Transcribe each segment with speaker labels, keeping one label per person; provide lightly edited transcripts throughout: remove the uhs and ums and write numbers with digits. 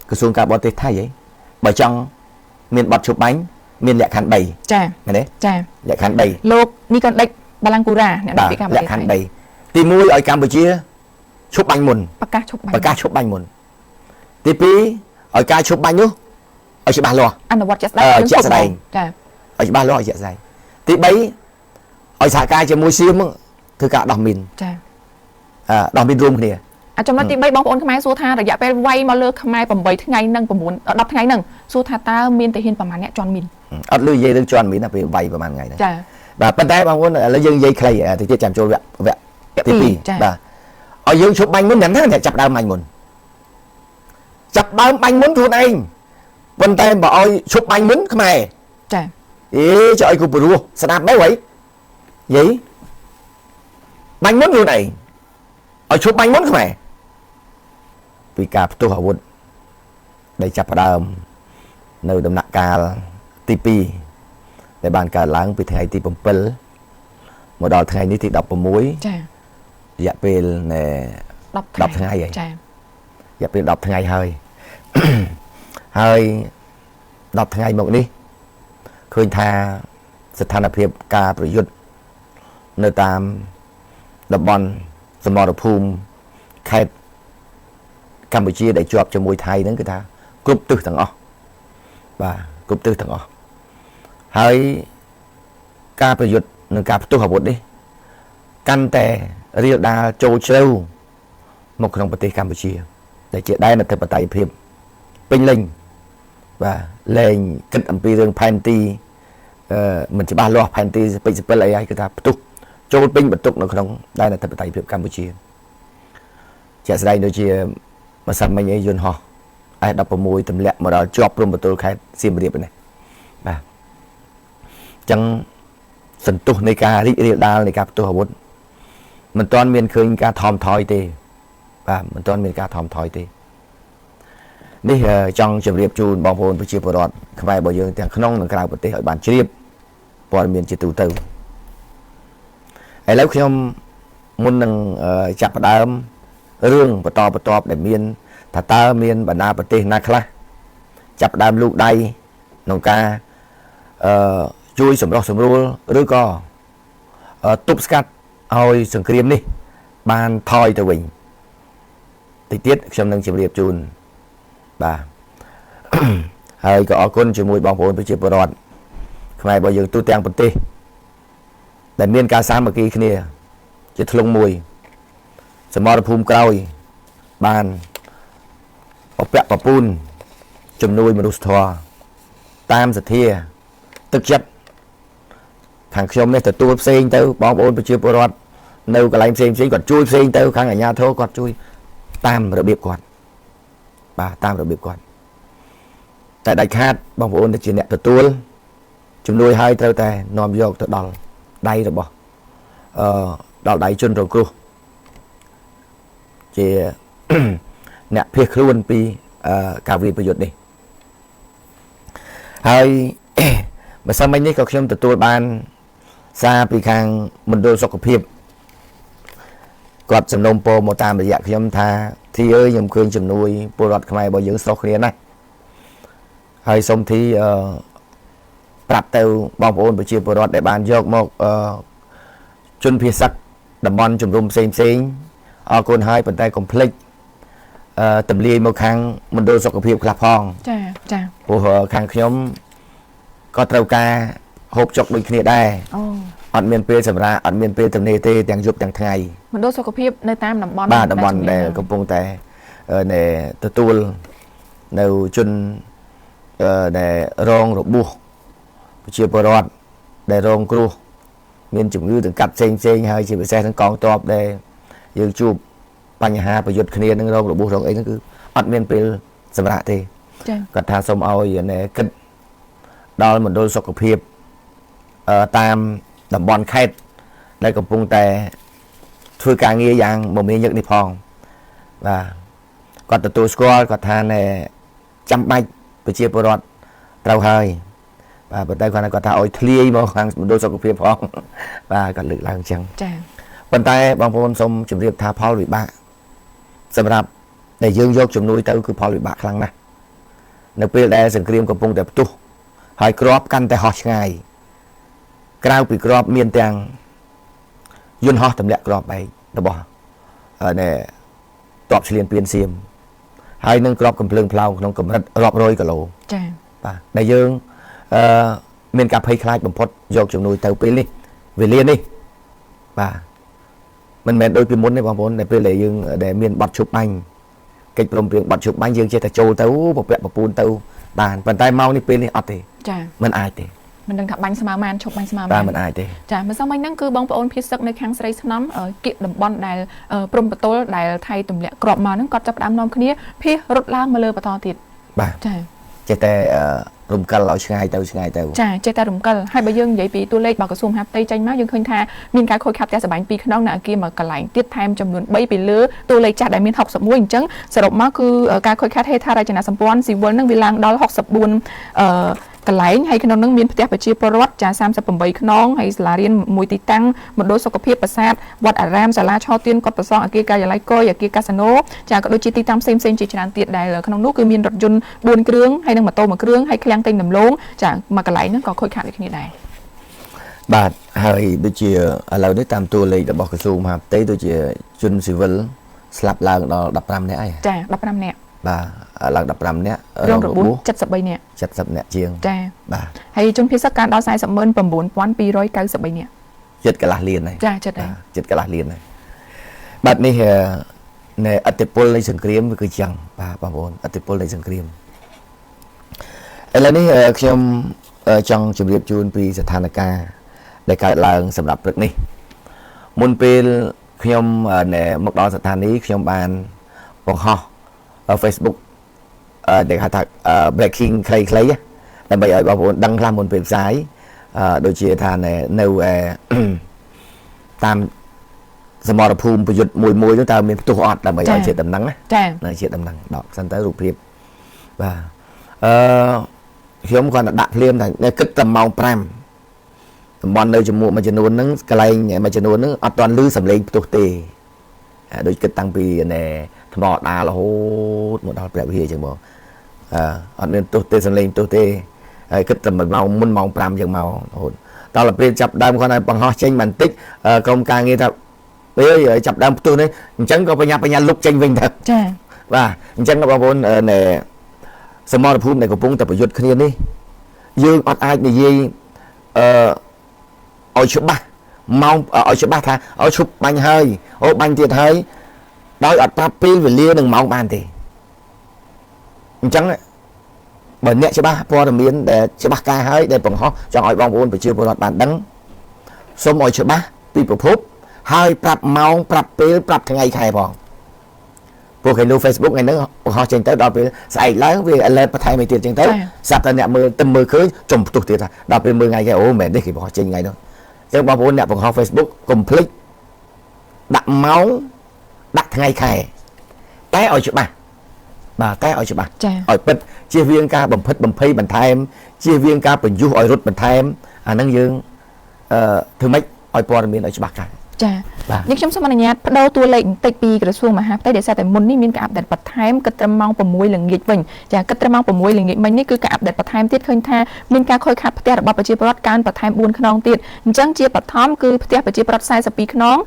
Speaker 1: ក្រសួងការបរទេសថៃហីបើចង់មានបទជប់បាញ់មានលក្ខខណ្ឌ3ចាមែនទេចាលក្ខខណ្ឌ3លោកនេះក៏ដេចបាឡាំងគូរ៉ាអ្នកដឹកពីកម្ពុជាលក្ខខណ្ឌ3ទី1ឲ្យកម្ពុជាឈប់បាញ់មុនប្រកាសឈប់បាញ់មុនទី2ឲ្យការឈប់បាញ់នោះឲ្យច្បាស់លាស់អនុវត្តជាក់ស្ដែងចាឲ្យច្បាស់លាស់ឲ្យជាក់ស្ដែងទី3ឲ្យសហការជាមួយសៀមធ្វើការដោះមីនចាដោះមីនរួមគ្នាចំណុចទី3បងប្អូនខ្មែរសួរថារយៈពេលវាយមកលើខ្មែរ8ថ្ងៃនិង9 10ថ្ងៃហ្នឹងសួរថាតើមានទាហានប្រមាណអ្នកជន់មីនអត់លឺនិយាយរឿងជន់មីនណាពេលវាយប្រហែលថ្ងៃហ្នឹងចាបាទប៉ុន្តែបងប្អូនឥឡូវយើងនិយាយខ្លីទៅទៀតចាំចូលវគ្គទី2បាទឲ្យយើងឈប់បាញ់មុនយ៉ាងណាអ្នកចាប់ដើមបាញ់មុនចាប់ដើមបាញ់មុនខ្លួនឯងប៉ុន្តែបើឲ្យឈប់បាញ់មុនខ្មែរចាចុះឲ្យគូព្រោះស្ដាប់ដែរហីនិយាយបាញ់មុនខ្លួនឯងឲ្យឈប់បាញ់មុនខ្មែរពីការផ្ទុះអាវុធដែលចាប់ផ្ដើមនៅដំណាក់កាលទី2ដែលបានកើតឡើងពីថ្ងៃទី7មកដល់ថ្ងៃនេះទី16ចារយៈពេល10ថ្ងៃហើយចារយៈពេល10ថ្ងៃហើយហើយ10ថ្ងៃមកនេះឃើញថាស្ថានភាពការប្រយុទ្ធនៅតាមតំបន់សមរភូមិខេត្តកម្ពុជាដែលជាប់ជាមួយថៃហ្នឹងគឺថាគ្រប់ទិសទាំងអស់បាទគ្រប់ទិសទាំងអស់ហើយការប្រយុទ្ធនិងការផ្ទុះអាវុធនេះកាន់តែរាលដាលចូលជ្រៅមកក្នុងប្រទេសកម្ពុជាដែលជាដែនអធិបតេយ្យភាពពេញលេញបាទលែងគិតអំពីរឿងផែនទីមិនច្បាស់លាស់ផែនទីពេជ្រសិពិលអីហើយគឺថាផ្ទុះចូលពេញបន្ទុកនៅក្នុងដែនអធិបតេយ្យភាពកម្ពុជាជាក់ស្ដែងដូចជាម្សិលមិញអីយន្តហោះ S16 ទម្លាក់មកដល់ជាប់ព្រំប្រទល់ខេត្តសៀមរាបនេះបាទអញ្ចឹងសន្ទុះនៃការរីករាលដាលនៃការផ្ទុះអាវុធមិនទាន់មានឃើញការថមថយទេបាទមិនទាន់មានការថមថយទេនេះចង់ជម្រាបជូនបងប្អូនប្រជាពលរដ្ឋខ្មែររបស់យើងទាំងក្នុងនិងក្រៅប្រទេសឲ្យបានជ្រាបព័ត៌មានជាទូទៅឥឡូវខ្ញុំមុននឹងចាប់ផ្ដើមរឿងបន្តដែលមានថាតើមានបណ្ដាប្រទេសណាខ្លះចាប់ផ្ដើមលូកដៃក្នុងការជួយសម្រុះសម្រួលឬក៏ទប់ស្កាត់ឲ្យសង្គ្រាមនេះបានថយទៅវិញតិចទៀតខ្ញុំនឹងជម្រាបជូនបាទហើយក៏អរគុណជាមួយបងប្អូនប្រជាពលរដ្ឋខ្មែររបស់យើងទូទាំងប្រទេសដែលមានការសាមគ្គីគ្នាជាធ្លុងមួយសមរភូមិក្រោយបានអពៈប្រពូនជំនួយមនុស្សធម៌តាមសទ្ធាទឹកចិត្តខាងខ្ញុំនេះទទួលផ្សេងទៅបងប្អូនប្រជាពលរដ្ឋនៅកន្លែងផ្សេងគាត់ជួយផ្សេងទៅខាងអាជ្ញាធរគាត់ជួយតាមរបៀបគាត់បាទតាមរបៀបគាត់តែដាច់ខាតបងប្អូនដែលជាអ្នកទទួលជំនួយឲ្យត្រូវតែនាំយកទៅដល់ដៃរបស់ដល់ដៃជនរងគ្រោះជាអ្នកភៀសខ្លួនពីការវាយប្រយុទ្ធនេះហើយម្សិលមិញនេះក៏ខ្ញុំទទួលបានសារពីខាងមណ្ឌលសុខភាពគាត់សំណូមពរមកតាមរយៈខ្ញុំថាធីអើយខ្ញុំឃើញជំនួយពលរដ្ឋខ្មែររបស់យើងស្រុះគ្នាណាស់ហើយសូមធីប្រាប់ទៅបងប្អូនប្រជាពលរដ្ឋដែលបានយកមកជនភៀសសឹកតំបន់ជំរុំផ្សេងអរគុណហើយប៉ុន្តែកុំភ្លេចទម្លាយមកខាងមណ្ឌលសុខភាពខ្លះផងចាព្រោះខាងខ្ញុំក៏ត្រូវការហូបចុកដូចគ្នាដែរអត់មានពេលសម្រាប់អត់មានពេលទំនេរទេទាំងយប់ទាំងថ្ងៃមណ្ឌលសុខភាពនៅតាមតំបន់បាទតំបន់ដែលកំពុងតែទទួលនៅជនដែលរងរបួសប្រជាពលរដ្ឋដែលរងគ្រោះមានជំងឺទាំងកាត់ផ្សេងហើយជាពិសេសទាំងកងទ័ពដែលយើងជួបបញ្ហាប្រយុទ្ធគ្នានឹងរងរបួសរងអីហ្នឹងគឺអត់មានពេលសម្រាប់ទេចា៎គាត់ថាសូមឲ្យគិតដល់មណ្ឌលសុខភាពតាមតំបន់ខេត្តដែលកំពុងតែធ្វើការងារយ៉ាងមមាញឹកនេះផងបាទគាត់ទទួលស្គាល់គាត់ថាចាំបាច់ប្រជាពលរដ្ឋត្រូវហើយបាទប៉ុន្តែគាត់ថាឲ្យធ្លាយមកខាងមណ្ឌលសុខភាពផងបាទគាត់លើកឡើងអញ្ចឹងចា៎ប៉ុន្តែបងប្អូនសូមជម្រាបថាផលវិបាកសម្រាប់ để dương vô chùm nuôi tới cứ phò bị bạc lăng này nếu bây giờ sừng kìm của bông đẹp tu hỏi crop căn tại hot ngày cao bị crop miền tàng yun hot tầm lẹ crop ấy đó bỏ để tọp liền tiền xiêm hai nâng crop cầm plương plau nông cầm rọp rồi cả lỗ và đại dương miền cà phê khai bằng phốt vô chùm nuôi tới pin đi về liền đi và mình đôi khi muốn để bằng vốn để bây dương để miền bọt chụp bánh cái lồng tiền bọt chụp bánh dương chơi tại châu tấu một vẹn một bún tấu bàn bàn tay mau đi pin đi ọt thì mình ai thì
Speaker 2: mình đang thắp bánh sâm man chụp bánh sâm man
Speaker 1: ta mình ai thì
Speaker 2: mình xong bánh năng cứ bong ôn phía sắc nơi kháng sấy nấm ở kiện đầm bon đài prom bát tô đài thay tụm lẹ cọp mà nó còn chập đám nom kia phía rốt lang mà lơ bát to thịt
Speaker 1: chơi tại rùm cân lỗi ngay tàu
Speaker 2: chơi ta rùm cân hai bây dương vậy bị tôi lấy bảo cái xùm hạp tây tranh máu dương khơi tha miền cái khôi khắp ta sẽ bánh pi khăn nọ kia mà cả lạnh tiết tham trong luôn bay bị lứa tôi lấy chặt đại miền học sập mũi trắng sẽ đọc máu cứ cái khôi khát hay tha ra trên là sầm pon xì vốn năng bị lang đó học sập buồn cả lạnh hay khăn nông miền phía tây chia pro trà sam sập bầm bầy khăn nông hay là riêng mùi tì tăng một đôi sọc phiếp bát vật ram giả la cho tiên cọp song kia cái lại coi kia casino trà có đôi chi tì tăng xem chỉ tràn tiệt đài là khăn nông nước cứ miền rật run buồn kêu hay năng mà tô mà kêu hay khang tinh nằm lốn chả mà cả lại nó có khôi khát được như này
Speaker 1: bạn hơi đôi chia lâu đấy tam tua lấy đã bỏ cái zoom hạp tới đôi chia chun civil slap là nó đập ram nè ai
Speaker 2: chả đập ram nè
Speaker 1: bà là đập ram nè
Speaker 2: rong rồi bún chặt sập bay nè
Speaker 1: chặt sập nè chiêng
Speaker 2: chả bà hay chun phía sắc can đó sai sập mơn bầm bún quán pi roi cao sập bay nè
Speaker 1: chặt cả là liền này
Speaker 2: chả chặt đấy
Speaker 1: chặt cả là liền này bạn này nè atipol lấy sừng kiếm với cái chẳng bà bồn atipol lấy sừng kiếm lầnนี้ខ្ញុំចង់ជម្រាបជូនពីស្ថានភាពដែលកើតឡើងសម្រាប់ព្រឹកនេះមុនពេលខ្ញុំមកដល់ស្ថានីយ៍ខ្ញុំបានបង្ហោះ Facebook ដែលហៅថា breaking ខ្លីៗដើម្បីឲ្យបងប្អូនដឹងខ្លះមុនពេលផ្សាយដូចជាថានៅតាមសមរភូមិប្រយុទ្ធមួយនោះតើមានផ្ទុះអត់ដើម្បីឲ្យជាដំណឹងណាជាដំណឹងដកសិនទៅរូបភាពបាទខ្ញុំគាត់ដាក់ភ្លាមថាគិតតែម៉ោង5តំបន់នៅជាមួយមួយចំនួនហ្នឹងកន្លែងមួយចំនួនហ្នឹងអត់ទាន់ឮសំឡេងផ្ទុះទេដូចគិតតាំងពីថ្មដារហូតមកដល់ព្រះវិហារអញ្ចឹងបងអត់មានផ្ទុះទេសំឡេងផ្ទុះទេហើយគិតតែម៉ោងមុនម៉ោង5អញ្ចឹងមករហូតដល់ពេលចាប់ដើមគាត់ឲ្យបង្ហោះចេញបន្តិចក្រុមការងារថាពេលចាប់ដើមផ្ទុះនេះអញ្ចឹងក៏បញ្ញាលុកចេញវិញទៅចាបាទអញ្ចឹងបងប្អូនសមរភូមិដែលកំពុងតែប្រយុទ្ធគ្នានេះយើងអត់អាចនិយាយឲ្យច្បាស់ម៉ោងឲ្យច្បាស់ថាឲ្យឈប់បាញ់ហើយបាញ់ទៀតហើយដោយអត់ប្រាប់ពេលវេលានិងម៉ោងបានទេអញ្ចឹងបើអ្នកច្បាស់ព័ត៌មានដែលច្បាស់ការហើយដែលបង្ហោះចង់ឲ្យបងប្អូនប្រជាពលរដ្ឋបានដឹងសូមឲ្យច្បាស់ពីប្រភពហើយប្រាប់ម៉ោងប្រាប់ពេលប្រាប់ថ្ងៃខែផងពួកគេនៅ Facebook ថ្ងៃហ្នឹងបង្ហោះចេញទៅដល់ពេលស្អែកឡើងវា alert បន្ថែមឲ្យទៀតចឹងទៅស្រាប់តែអ្នកមើលទៅមើលឃើញចំផ្ទុះទៀតថាដល់ពេលមើលថ្ងៃគេមែនទេគេបង្ហោះចេញថ្ងៃហ្នឹងអញ្ចឹងបងប្អូនអ្នកបង្ហោះ Facebook កុំភ្លេចដាក់ម៉ោងដាក់ថ្ងៃខែតែឲ្យច្បាស់បាទតែឲ្យច្បាស់ឲ្យពិតជៀសវាងការបំផិតបំភ័យបន្ថែមជៀសវាងការបញ្យុះឲ្យរត់បន្ថែមអាហ្នឹងយើងធ្វើម៉េចឲ្យព័ត៌មានឲ្យច្បាស់ការចានេះខ្ញុំសូមអនុញ្ញាតបដូរតួលេខបន្តិចពីក្រសួងមហាផ្ទៃដែលតែមុននេះមានការអាប់ដេតបន្ថែមគិតត្រឹមម៉ោង6ល្ងាចវិញចាគិតត្រឹមម៉ោង6ល្ងាចមិញនេះគឺការអាប់ដេតបន្ថែមទៀតឃើញថាមានការខូចខាតផ្ទះរបស់ប្រជាពលរដ្ឋកើនបន្ថែម4ខ្នងទៀតអញ្ចឹងជាបឋមគឺផ្ទះប្រជាពលរដ្ឋ42ខ្នង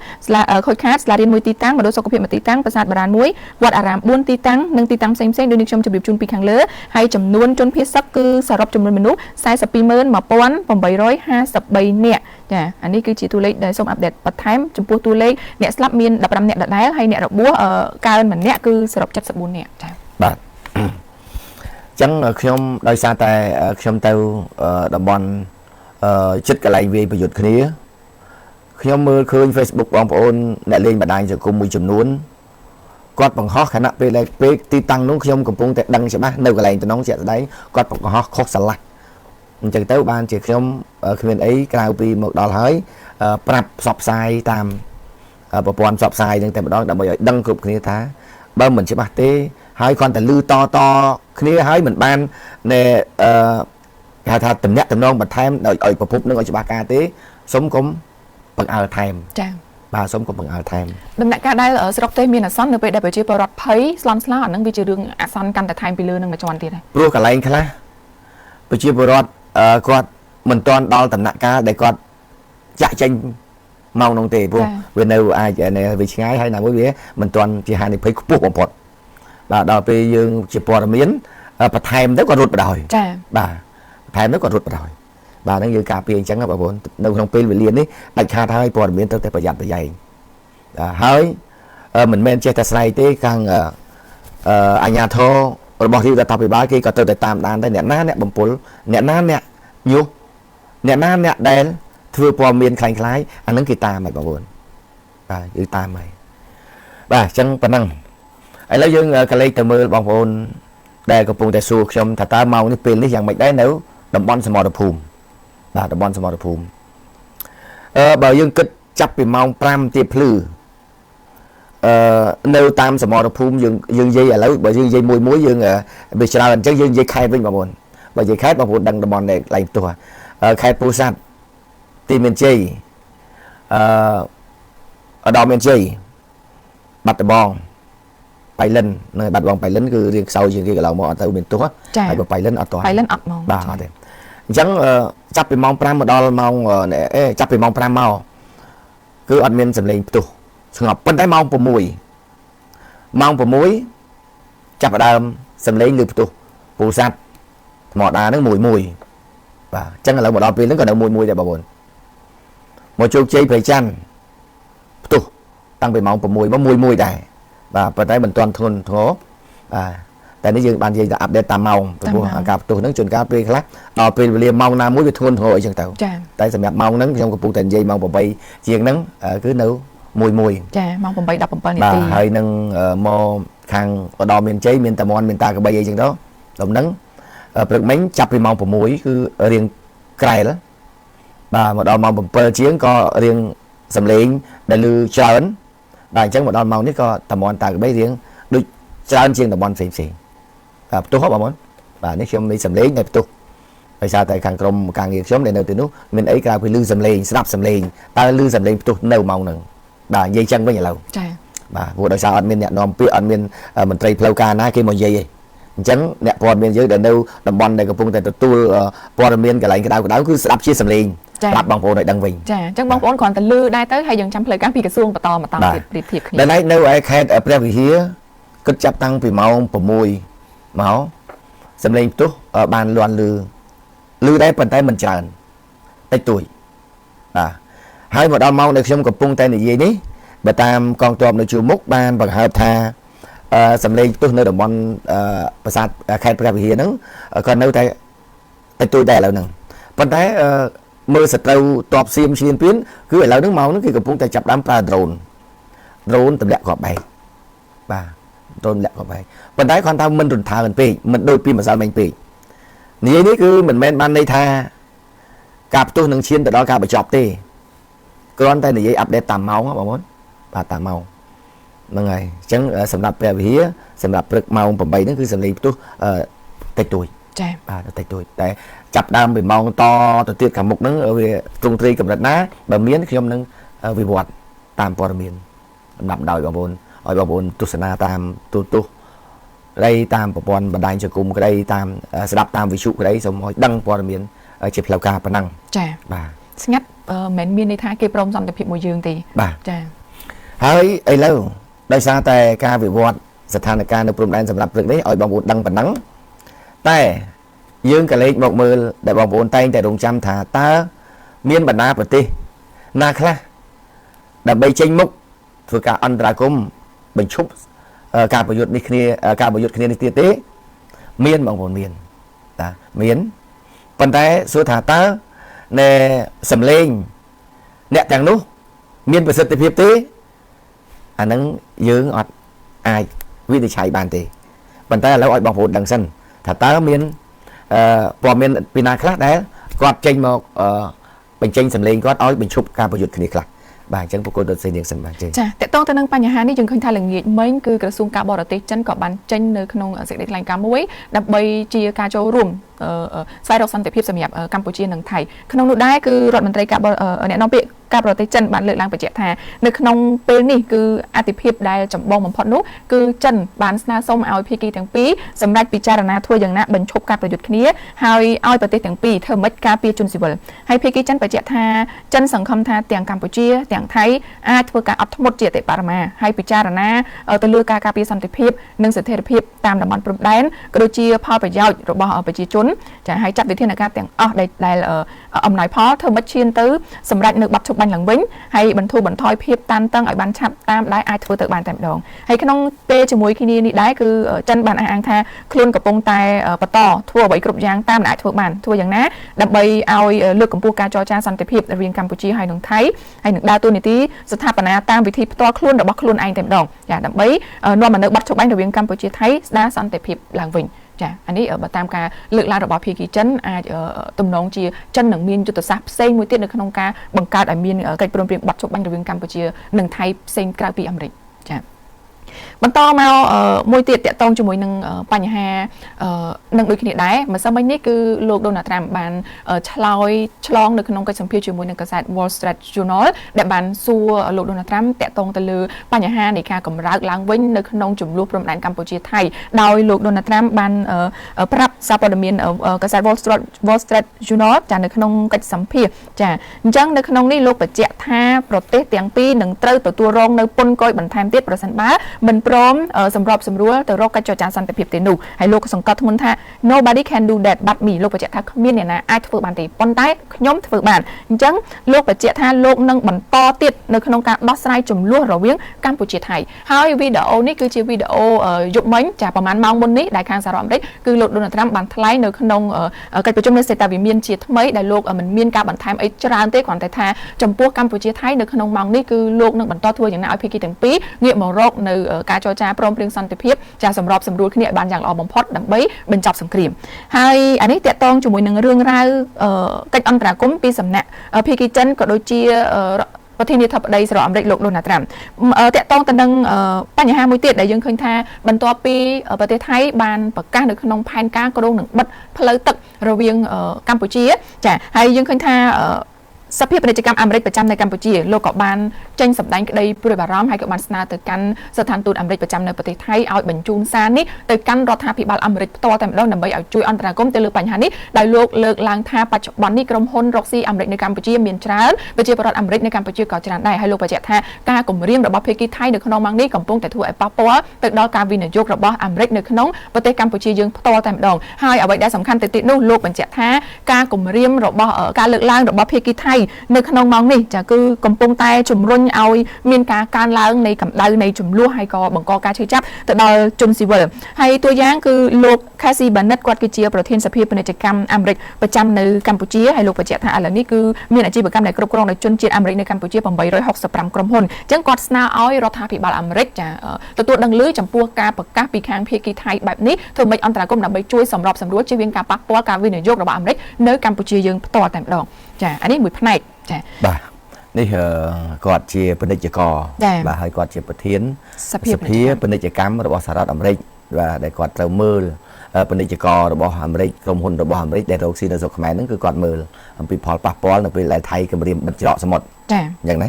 Speaker 1: ខូចខាតសាលារៀន1ទីតាំងមណ្ឌលសុខភាព1ទីតាំងប្រាសាទបារាន1វត្តអារាម4ទីតាំងនិងទីតាំងផ្សេងៗដូចនេះខ្ញុំជម្រាបជូនពីខាងលើហើយចំនួនជនភៀសសឹកគឺសរុបចំនួនមនុស្ស421,853នាក់ចាអានេះគឺជាតួលេខដែលសូមអាប់ដេតបន្ថែមចំពោះតួលេខអ្នកស្លាប់មាន15នាក់ដដែលហើយអ្នករបួសកើនម្នាក់គឺសរុប74នាក់ចាបាទអញ្ចឹងខ្ញុំដោយសារតែខ្ញុំទៅតំបន់ចិត្តកន្លែងវាយប្រយុទ្ធគ្នាខ្ញុំមើលឃើញ Facebook បងប្អូនអ្នកលេងបណ្ដាញសង្គមមួយចំនួនគាត់បង្ហោះខណៈពេលទីតាំងនោះខ្ញុំកំពុងតែដឹងច្បាស់នៅកន្លែងតំណងជាក់ស្ដែងគាត់បង្ហោះខុសស្រឡះអញ្ចឹងទៅបានជាខ្ញុំគ្មានអីក្រៅពីមកដល់ហើយប្រាប់ផ្សព្វផ្សាយតាមប្រព័ន្ធផ្សព្វផ្សាយហ្នឹងតែម្ដងដើម្បីឲ្យដឹងគ្រប់គ្នាថាបើមិនច្បាស់ទេហើយគ្រាន់តែលឺតគ្នាហើយមិនបានគេថាតំណាក់តំណងបន្ថែមឲ្យប្រភពនឹងឲ្យច្បាស់ការទេសូមកុំបង្អើថែមចា bà sống còn bằng ở thêm
Speaker 2: đừng đại ca đây ở sọc tây miền là sắn nữa bây giờ chỉ bảo rọt thấy slam sla ở nâng bị trừ đường sắn căn tại thành bị lừa nâng mà tròn tiền này
Speaker 1: rồi cả lại khá bây giờ bảo rọt con mình toàn đo tầm nặng ca để con chạy tranh mong nông tề buông bên đâu ai chạy này vì ngay hay nào mới biết mình toàn chỉ hai này phải buộc một phật bà đòi bây giờ chỉ bỏ miếng bà thèm đó còn rụt vào đòi bà thèm đó còn rụt vào đòi bà đang như cà phê chẳng là bà bốn đâu không pin về liền đấy đặt khai thay bỏ miếng tới phải giặt phải dày hơi mình men che tay say tới càng anh nhà thô bỏ đi ra tập về ba kia có tới tam đàn tới nẹt ná nẹt bầm pol nẹt ná nẹt nhu nẹt ná nẹt đen thưa bỏ miếng khai khai anh nâng kita mày bà bốn bà như ta mày bà chẳng phần năng ai lấy dương cái lấy từ mưa bong phun đây có phun tại xuồng trong thà ta mau cái pin lấy dạng mạch đấy nếu đầm bón small phùm là đầm bón small phùm bảo dương kịch chấp bị mau pram tiệp lử nếu tam small phùm dương dây ở lấy bởi dương dây mùi muối dương bị sao làm chắc dương dây khai với bà buồn bởi dây khai bà buồn đằng đầm bón này lại tua khai pu sát tim miền chi ở đó miền chi bắt đầm bón bay lên nơi bắt bóng bay lên cứ riêng sau chuyện kia là mò từ miền Trung hay bay lên ở toàn
Speaker 2: bay lên ập mong
Speaker 1: bà thế chẳng chấp bị mong pram một đo mong để chấp bị mong pram mau cứ ăn miên sầm lên tụ ngọc bên tay mong của muối chấp ở đây sầm lên được tụ phù sát mỏ đá nó mùi và chẳng là một đo pin nó còn đâu mùi để bà buồn một chút chơi phải chăn tụ tăng bị mong của mùi đây và tại mình toàn thôn thố tại nó dừng bàn gì đã update tam màu gặp tụi nó chuyển cà phê khác đò phê liền màu nam muối về thôn hội chẳng tàu tại sao mẹ màu nắng trong cái phụ tình gì màu bò bay chiên nắng cứ nấu mùi
Speaker 2: màu bò bay đập bò bay
Speaker 1: bà hơi nâng mò khang ở đò miền cháy miền tà mòn miền ta cái bay gì chẳng đó đồng nắng bực bánh chập thì màu bò muối cứ riêng cày đó bà một đò màu bò chiến có riêng sầm lên để lư chởn đại chẳng một đòn màu nhất có tầm mòn tài cái bấy riêng được tràn chiên tầm mòn phèn tôi hốt bà muốn và nếu không đi sầm lấy ngay tôi tại sao tại càng cầm càng nghiệt sớm để nơi từ lúc mình ấy cao phải lư sầm lên snap sầm lên ta lư sầm lên tôi nâu màu nè bà dây chân với nhà lâu bà vụ đời sau anh mình nhận nôm pi anh mình mình tây plau ca na kia một dây chẳng nè còn bên dưới để đâu tầm mòn này có phun tại tôi còn bên cái lại cái đau cứ snap chia sầm lên đạp bằng phố này đăng vinh
Speaker 2: chẳng bóng bốn còn tận lư đai tới hay dừng trăm lời các bị cái xuông và to mà to thiệt
Speaker 1: đây này nếu ai khai ở bên phía cất chấp tăng vì máu của mùi máu xem lên tốt ở bàn loạn lư đấy bàn tay mình tràn tay tuổi hai một đòn máu này không có phun tay này gì đấy bà tam con tôm nó chưa múc ban bằng hợp tha xem lên tốt nơi đồng bọn bà sát khai bên phía nó còn nếu tay tuổi đẻ là nè bàn tay mưa sạch trâu tọp xiêm xuyên tuyến cứ phải lao nước máu nó khi gặp tay chập đám pra drone tầm đẹp gọt bay và drone đẹp gọt bay bên đấy con tao mình run thà mình đôi pin mà sao mình pì như thế cứ mình men ban đây tha cặp tôi nâng chiên từ đó cặp phải chọc tê con tay này dây update tạm máu á bà muốn và tạm máu nâng này chẳng sầm đạp về phía sầm đạp rực màu bầm bay nó cứ sầm lên tôi tay tuổi tay tuổi đấy chập đam bị màu to từ tiết cả một nắng ở về trung tri cầm đặt ná bờ miến khi ông nâng vì bọt tam bờ miến nằm đòi bà bồn tu sana tam tu đây tam bờ bồn bà đai cho cùng cái đây tam sẽ đạp tam vị trụ cái đấy xong rồi đăng bờ miến chụp lao ca bà năng bà
Speaker 2: ngắt mến miên đi thay kê prom dòng tập hiện mùi dương thì
Speaker 1: bà hơi ấy lâu đây xa tay ca vì bọt sẽ than là ca được prom đai sầm lập được đấy ở bà bồn đăng bà nắng tay dương cái lấy một mưa để bóng bồn tay tại đồng trăm thả ta miên bản na bật ti na khla đập bay tranh mốc vừa cả ăn ra cung bình chúc cả bảo dụt đi kia cả bảo dụt kia đi tế miên bóng bồn miên ta miên bàn tay số thả ta nè sầm lên nè chẳng nút miên bật sật tiếp tế anh nắng dương ọt ai vì để chạy bàn tì bàn tay là gọi bóng bồn đằng sân thả ta miên bỏ miền pina khác đấy quạt tranh một bình tranh sầm lên quạt ói bình chụp ca bảo dụt kia khác bài chân của cô được xây dựng sân bài chơi
Speaker 2: แต่ต้องแต่นั่งปัญหานี่จึงเคยทายละเอียดไม่คือกระทรวงการบริหารจันทร์กับบันเจนในขนมเสด็จแรงการมวยดับใบจีการโจรวม ស្វែងរកសន្តិភាពសម្រាប់កម្ពុជានិងថៃក្នុងនោះដែរគឺរដ្ឋមន្ត្រីអ្នកនាំពាក្យការប្រទេសចិនបានលើកឡើងបញ្ជាក់ថានៅក្នុងពេលនេះគឺអតិភិបដែលចម្បងបំផុតនោះគឺចិនបានស្នើសុំឲ្យភាគីទាំងពីរសម្រាប់ពិចារណាធ្វើយ៉ាងណាបញ្ឈប់ការប្រយុទ្ធគ្នាហើយឲ្យប្រទេសទាំងពីរធ្វើម៉េចការពារជនស៊ីវិលហើយភាគីចិនបញ្ជាក់ថាចិនសង្ឃឹមថាទាំងកម្ពុជាទាំងថៃអាចធ្វើការអត់ធ្មត់ជាអតិបរមាហើយពិចារណាទៅលើការការពារសន្តិភាពនិងស្ថិរភាពតាមតំបន់ព្រំដែនក៏ដូចជាផលប្រយោជន៍របស់ប្រជាជនចាហើយចាត់វិធានការទាំងអស់ដែលអំណោយផលធ្វើម៉េចឈានទៅសម្រាប់នៅបាត់ឈប់បាញ់ឡើងវិញហើយបន្ធូរបន្ថយភាពតានតឹងឲ្យបានឆាប់តាមដែលអាចធ្វើទៅបានតែម្ដងហើយក្នុងពេលជាមួយគ្នានេះដែរគឺចិនបានអះអាងថាខ្លួនកំពុងតែបន្តធ្វើអ្វីគ្រប់យ៉ាងតាមដែលអាចធ្វើបានធ្វើយ៉ាងណាដើម្បីឲ្យលើកកម្ពស់ការចរចាសន្តិភាពរវាងកម្ពុជាហើយនិងថៃហើយនឹងដើរតួនាទីស្ថាបនាតាមវិធីផ្ទាល់ខ្លួនរបស់ខ្លួនឯងតែម្ដងចាដើម្បីនាំមកនៅបាត់ឈប់បាញ់រវាងកម្ពុជាថៃស្ដារសន្តិភាពឡើងវិញចាអានេះបើតាមការលើកឡើងរបស់ភាគីចិនអាចទំនងជាចិននឹងមានយុទ្ធសាស្ត្រផ្សេងមួយទៀតនៅក្នុងការបង្កើតឲ្យមានកិច្ចព្រមព្រៀងបាត់ឈប់បាញ់រវាងកម្ពុជានិងថៃផ្សេងក្រៅពីអាមេរិកចាបន្តមកមួយទៀតតកតងជាមួយនឹងបញ្ហានឹងដូចគ្នាដែរម្សិលមិញនេះគឺលោក Donald Trump បានឆ្លងនៅក្នុងកិច្ចសម្ភាសជាមួយនឹងកាសែត Wall Street Journal ដែលបានសួរលោក Donald Trump តកតងទៅលើបញ្ហានៃការកម្រើកឡើងវិញនៅក្នុងចំនួនព្រំដែនកម្ពុជាថៃដោយលោក Donald Trump បានប្រាប់សារព័ត៌មានកាសែត Wall Street Journal ចានៅក្នុងកិច្ចសម្ភាសចាអញ្ចឹងនៅក្នុងនេះលោកបញ្ជាក់ថាប្រទេសទាំងពីរនឹងត្រូវទទួលរងនៅពន្ធគយបន្ថែមទៀតប្រសិនបើមិនព្រមសម្របសម្រួលទៅរកកិច្ចចរចាសន្តិភាពទេនោះហើយលោកសង្កត់ធ្ងន់ថា nobody can do that but me លោកបញ្ជាក់ថាគ្មានអ្នកណាអាចធ្វើបានទេប៉ុន្តែខ្ញុំធ្វើបានអញ្ចឹងលោកបញ្ជាក់ថាលោកនឹងបន្តទៀតនៅក្នុងការដោះស្រាយចំនួនរវាងកម្ពុជាថៃហើយវីដេអូនេះគឺជាវីដេអូយប់មិញចាប្រហែលម៉ោងមុននេះដែលខាងសហរដ្ឋអាមេរិកគឺលោក Donald Trump បានថ្លែងនៅក្នុងកិច្ចប្រជុំនៃសេតាវិមានជាថ្មីដែលលោកមិនមានការបន្ថែមអីច្រើនទេគ្រាន់តែថាចំពោះកម្ពុជាថៃនៅក្នុងម៉ោងនេះគឺលោកនឹងបន្តធ្វើយ៉ាងណាឲ្យភាគីទាំងពីរងាកមករកនៅការចរចាព្រមព្រៀងសន្តិភាពចាសម្របសម្រួលគ្នាឲ្យបានយ៉ាងល្អបំផុតដើម្បីបញ្ចប់សង្គ្រាមហើយអានេះតកតងជាមួយនឹងរឿងរ៉ាវកិច្ចអន្តរាគមន៍ពីសំណាក់ភាគីចិនក៏ដូចជាប្រធានាធិបតីសហរដ្ឋអាមេរិកលោក Donald Trump តកតងទៅនឹងបញ្ហាមួយទៀតដែលយើងឃើញថាបន្ទាប់ពីប្រទេសថៃបានប្រកាសនៅក្នុងផែនការគ្រោងនឹងបិទផ្លូវទឹករវាងកម្ពុជាចាហើយយើងឃើញថាសភាពាណិជ្ជកម្មអាមេរិកប្រចាំនៅកម្ពុជាលោកក៏បានចេញសម្ដែងក្តីព្រួយបារម្ភហើយក៏បានស្នើទៅកាន់ស្ថានទូតអាមេរិកប្រចាំនៅប្រទេសថៃឲ្យបញ្ជូនសារនេះទៅកាន់រដ្ឋាភិបាលអាមេរិកផ្ទាល់តែម្ដងដើម្បីឲ្យជួយអន្តរាគមន៍ទៅលើបញ្ហានេះដោយលោកលើកឡើងថាបច្ចុប្បន្ននេះក្រុមហ៊ុនរកស៊ីអាមេរិកនៅកម្ពុជាមានច្រើនប្រជាពលរដ្ឋអាមេរិកនៅកម្ពុជាក៏ច្រើនដែរហើយលោកបញ្ជាក់ថាការគម្រាមរបស់ភាគីថៃនៅក្នុងម៉ោងនេះកំពុងតែធ្វើឲ្យប៉ះពាល់ទៅដល់ការវិនិយោគរបស់អាមេរិកនៅក្នុងប្រទេសកម្ពុជាយើងផ្ទាល់តែម្ដងហើយអ្វីដែលសំខាន់ទៅទៀតនោះលោកបញ្ជាក់ថាការគម្រាមរបស់ការលើកឡើងរបស់ភាគីថៃនៅក្នុងម៉ោងនេះចាគឺកំពុងតែជំរុញឲ្យមានការកើនឡើងនៃកម្ដៅនៃចំនួនហើយក៏បង្កការឈឺចាប់ទៅដល់ជនស៊ីវិលហើយតួយ៉ាងគឺលោក Casey Bennett គាត់គឺជាប្រធានសភាពាណិជ្ជកម្មអាមេរិកប្រចាំនៅកម្ពុជាហើយលោកបញ្ជាក់ថាឥឡូវនេះគឺមានអាជីវកម្មដែលគ្រប់គ្រងដោយជនជាតិអាមេរិកនៅកម្ពុជា865ក្រុមហ៊ុនអញ្ចឹងគាត់ស្នើឲ្យរដ្ឋាភិបាលអាមេរិកចាទទួលដឹងឮចំពោះការប្រកាសពីខាងភាគីថៃបែបនេះធ្វើម៉េចអន្តរាគមន៍ដើម្បីជួយសម្របសម្រួលជៀសវាងការប៉ះពាល់ការវិនិយោគរបស់អាមេរិកនៅកម្ពុជាយើងផ្ទាល់តែម្ដងចាអានេះមួយផ្នែកចា
Speaker 1: បាទនេះគាត់ជាពាណិជ្ជករបាទហើយគាត់ជាប្រធានសភាពាណិជ្ជកម្មរបស់សហរដ្ឋអាមេរិកបាទដែលគាត់ត្រូវមើលពាណិជ្ជកររបស់អាមេរិកក្រុមហ៊ុនរបស់អាមេរិកដែលរកស៊ីនៅស្រុកខ្មែរហ្នឹងគឺគាត់មើលអំពីផលប៉ះពាល់នៅពេលដែលថៃគម្រាមបិទច្រកសមុទ្រ
Speaker 2: ចា
Speaker 1: អញ្ចឹងណា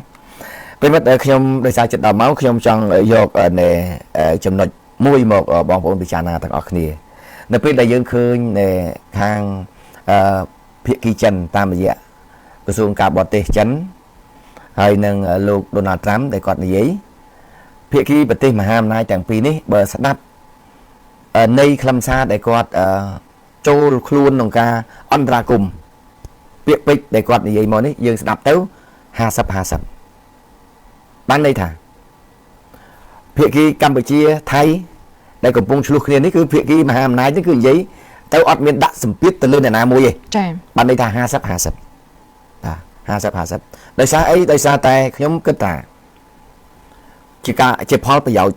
Speaker 1: ពេលមកខ្ញុំដោយសារចិត្តដល់មកខ្ញុំចង់យកចំណុចមួយមកបងប្អូនពិចារណាទាំងអស់គ្នានៅពេលដែលយើងឃើញខាងភាគីចិនតាមរយៈក្រសួងការបរទេសចិនហើយនឹងលោក Donald Trump ដែលគាត់និយាយភាគីប្រទេសមហាអំណាចទាំងពីរនេះបើស្ដាប់នៃខ្លឹមសារដែលគាត់ចូលខ្លួនក្នុងការអន្តរាគមន៍ពាក្យពេចន៍ដែលគាត់និយាយមកនេះយើងស្ដាប់ទៅ50-50បានន័យថាភាគីកម្ពុជាថៃដែលកំពុងឆ្លោះគ្នានេះគឺភាគីមហាអំណាចនេះគឺនិយាយទៅអត់មានដាក់សម្ពាធទៅលើអ្នកណាមួយទេ
Speaker 2: ចា៎
Speaker 1: បានន័យថា50-5050-50ដោយសារអីដោយសារតែខ្ញុំគិតថាជាផលប្រយោជន៍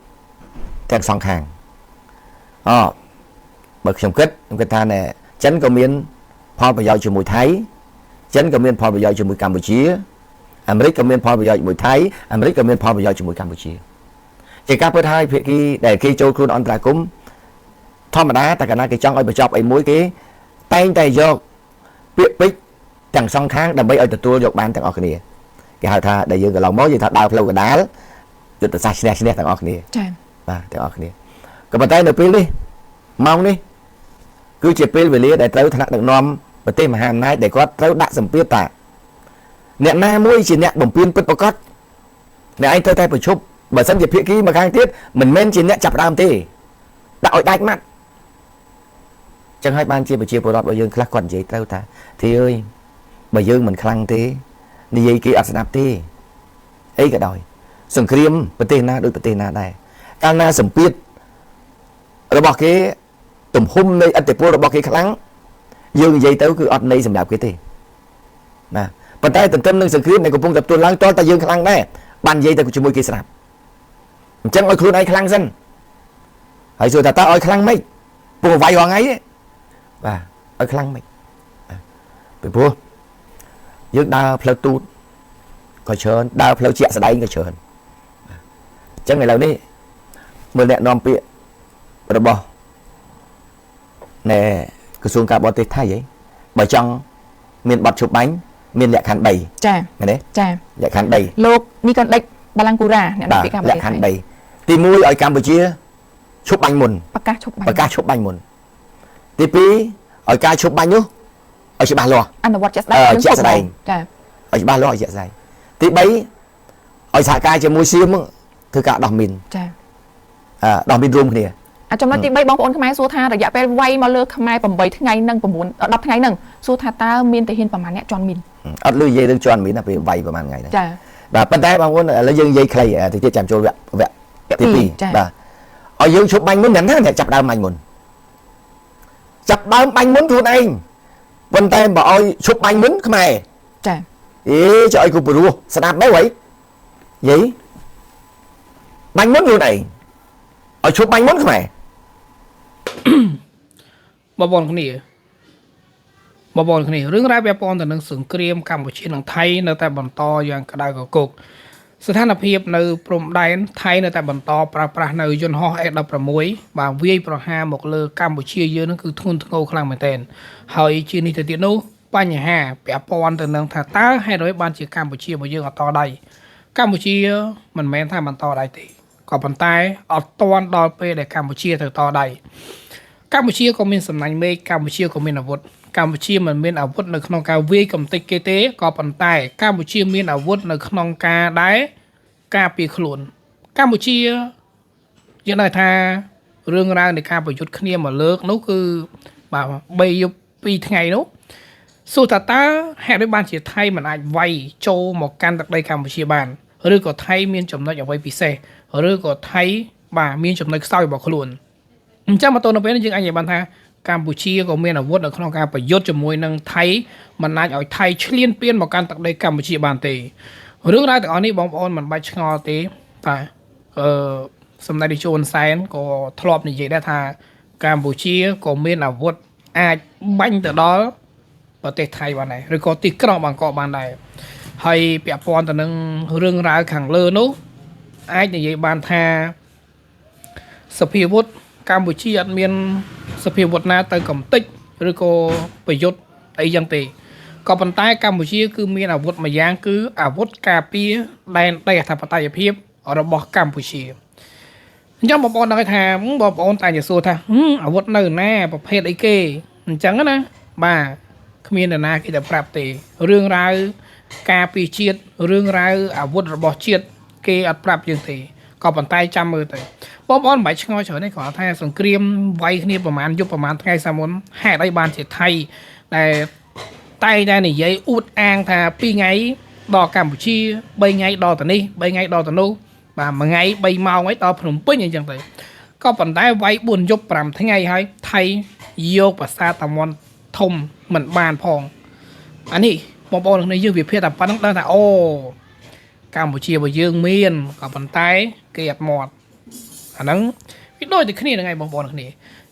Speaker 1: ទាំងសងខាងបើខ្ញុំគិតថាចិនក៏មានផលប្រយោជន៍ជាមួយថៃចិនក៏មានផលប្រយោជន៍ជាមួយកម្ពុជាអាមេរិកក៏មានផលប្រយោជន៍ជាមួយថៃអាមេរិកក៏មានផលប្រយោជន៍ជាមួយកម្ពុជាជាការពិតហើយភាគីដែលគេចូលខ្លួនអន្តរាគមន៍ធម្មតាតែកាលណាគេចង់ឲ្យបញ្ចប់អីមួយគេ tay tay vô biết biết chẳng xong tháng đầm bay ở từ tua dọc bàn thằng ở kia cái hai tha đại dương cái lòng máu gì thật đào lâu cái đá được từ xa xe thằng ở kia thằng ở kia cái bàn tay được pin đi mong đi cứ chỉ pin về lia để tới thằng được nom và tên mà hàng nay để có tới đã sầm pin tạ nè na mũi chỉ nè bồng pin bứt bóc nè anh tay phải chụp bởi sân dịp phía kia mà khang tiết mình men chỉ nè chập đam tê đạo đại mắt chẳng hai ban chia bởi chia bộ đọt bởi dương khắc còn gì đâu ta thì ơi bởi dương mình khăng thế đi dây kia nạp thế ấy cả đòi sừng kriêm bờ tê na đôi bờ tê na này can na sầm piết rồi bỏ cái tùm hôm nay ăn tiệc rồi bỏ cái khăng dương dây tới cứ ọt này sầm đạp cái tê nè bàn tay tầm tâm nâng sừng kriêm này cũng tập tuần lang cho ta dương khăng này bàn dây ta cũng chỉ môi kia nạp chẳng ơi khuôn ai khăng dân hãy rồi ta ơi khăng mấy bùa vay hoàng ấy và ở khăn mình bị bùa dương đào phơi tút coi chơn đào phơi chẹt sẽ đánh coi chơn chẳng ngày nào đi mưa nẹt non pịa rồi bỏ nè cứ xuống cả bọn tết thay vậy bởi trong miền bọt chụp bánh miền lẹ khăn đầy
Speaker 2: này
Speaker 1: đấy lẹ khăn đầy
Speaker 2: lô ni con đạch Balangura
Speaker 1: lẹ khăn đầy tìm mũi ở Campuchia chụp bánh mồn bạc chụp bánh mồn tí pí ở ca chụp bánh nhú ở chỉ ba lo chạy dài ở chỉ ba lo chạy dài tí bấy ở xả ca chỉ mua xiêmคือcả đòn mìn đòn mìn rùm kìa
Speaker 2: trong đó tí bấy bóng ôn khmer xua tha rồi dạ pe vay mà lơ khmer bầm bầy thứ ngày nâng bầm muốn đập thứ ngày nâng xua tha ta miên thể hiệnประมาณ tròn mìn
Speaker 1: ở lưới dây được tròn mìn là bị vayประมาณ ngày đấy và bên tay bóng ôn là dây dây clay thì chỉ chạm cho vẹn tí pí và ở dương chụp bánh muốn nhắn thế này chặt đau mảnh muốn chặt đau bánh muốn thôi anh bên tay bảo ơi chụp bánh muốn cái mày ý cho ai cũng bự sẽ đạp bé vậy vậy bánh muốn luôn này ở chụp bánh muốn cái mày
Speaker 3: bà bọn cái này rừng ra bé bọn từ nâng sừng kriêm Campuchia nâng Thái nơi tại bọn to dạng cả đại của cụcสถานភាព នៅ ព្រំដែន ថៃ នៅ តែ បន្ត ប្រើប្រាស់ នៅ យន្តហោះ F16 បាទ វាយ ប្រហារ មក លើ កម្ពុជា យើង នឹង គឺ ធ្ងន់ធ្ងរ ខ្លាំង មែនទែន ហើយ ជា នេះ ទៅ ទៀត នោះ បញ្ហា ពាក់ព័ន្ធ ទៅ នឹង ថា តើ ហេតុ អ្វី បាន ជា កម្ពុជា របស់ យើង អត់ ត ដៃ កម្ពុជា មិន មែន ថា មិន ត ដៃ ទេ ក៏ ប៉ុន្តែ អត់ ទាន់ ដល់ ពេល ដែល កម្ពុជា ទៅ ត ដៃ កម្ពុជា ក៏ មាន សំណាញ់ មេឃ កម្ពុជា ក៏ មាន អាវុធ កម្ពុជា មិន មាន អាវុធ នៅ ក្នុង ការ វាយ កំទេច គេ ទេ ក៏ ប៉ុន្តែ កម្ពុជា មាន អាវុធ នៅ ក្នុង ការ ដែរ ការពីខ្លួនកម្ពុជាយើងដឹងថារឿងរ៉ាវនៃការប្រយុទ្ធគ្នាមកលើកនោះគឺបាទ3យប់2ថ្ងៃនោះសួរថាតើហេតុអ្វីបានជាថៃមិនអាចវាយចូលមកកាន់ទឹកដីកម្ពុជាបានឬក៏ថៃមានចំណុចអ្វីពិសេសឬក៏ថៃបាទមានចំណុចខ្សោយរបស់ខ្លួនអញ្ចឹងមកទល់នៅពេលនេះយើងអាចនិយាយបានថាកម្ពុជាក៏មានអាវុធនៅក្នុងការប្រយុទ្ធជាមួយនឹងថៃមិនអាចឲ្យថៃឈ្លានពានមកកាន់ទឹកដីកម្ពុជាបានទេរឿងរ៉ាវទាំងអស់នេះបងប្អូនមិនបាច់ឆ្ងល់ទេតែសម្ដេចនាយកហ៊ុនសែនក៏ធ្លាប់និយាយដែរថាកម្ពុជាក៏មានអាវុធអាចបាញ់ទៅដល់ប្រទេសថៃបានដែរឬក៏ទីក្រុងបាងកកបានដែរហើយពាក់ព័ន្ធទៅនឹងរឿងរ៉ាវខាងលើនោះអាចនិយាយបានថាសភាវុធកម្ពុជាអត់មានសភាវុធណាទៅកំទេចឬក៏ប្រយុទ្ធអីយ៉ាងទេក៏ប៉ុន្តែកម្ពុជាគឺមានអាវុធមួយយ៉ាងគឺអាវុធការពារដែនដីអធិបតេយ្យភាពរបស់កម្ពុជាអញ្ចឹងបងប្អូនដឹងថាបងប្អូនតែនិយាយសួរថាអាវុធនៅណាប្រភេទអីគេអញ្ចឹងណាបាទគ្មាននរណាគេតែប្រាប់ទេរឿងរ៉ាវការពារជាតិរឿងរ៉ាវអាវុធរបស់ជាតិគេអត់ប្រាប់យើងទេក៏ប៉ុន្តែចាំមើលទៅបងប្អូនមិនបាច់ឆ្ងល់ច្រើនទេគ្រាន់តែសង្គ្រាមវាយគ្នាប្រហែលយប់ប្រហែលថ្ងៃសាមុនហេតុអីបានជាថៃដែលតែងតែនិយាយអួតអាងថា2ថ្ងៃដល់កម្ពុជា3ថ្ងៃដល់ទៅនេះ3ថ្ងៃដល់ទៅនោះបាទមួយថ្ងៃ3ម៉ោងអីដល់ភ្នំពេញអញ្ចឹងទៅក៏ប៉ុន្តែវាយ4យប់5ថ្ងៃហើយថៃយកប្រាសាទតាមាន់ធំមិនបានផងអានេះបងប្អូនគ្នាយើងវិភាគតែប៉ុណ្្នឹងដឹងថាអូកម្ពុជារបស់យើងមានក៏ប៉ុន្តែគេអត់មាត់អាហ្នឹងវាដូចតែគ្នាហ្នឹងឯងបងប្អូនគ្នា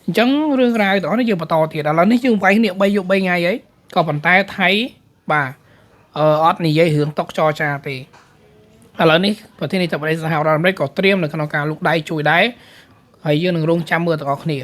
Speaker 3: អញ្ចឹងរឿងរ៉ាវទាំងអស់នេះយើងបន្តទៀតឥឡូវនេះយើងវាយគ្នា3យប់3ថ្ងៃហើយក៏ប៉ុន្តែថៃបាទអត់និយាយរឿងតុកចរចាទេឥឡូវនេះប្រទេសនេះទៅប្រទេសសហរដ្ឋអាមេរិកក៏ត្រៀមនៅក្នុងការលូកដៃជួយដែរហើយយើងនឹងរងចាំមើលទាំងអស់គ្នា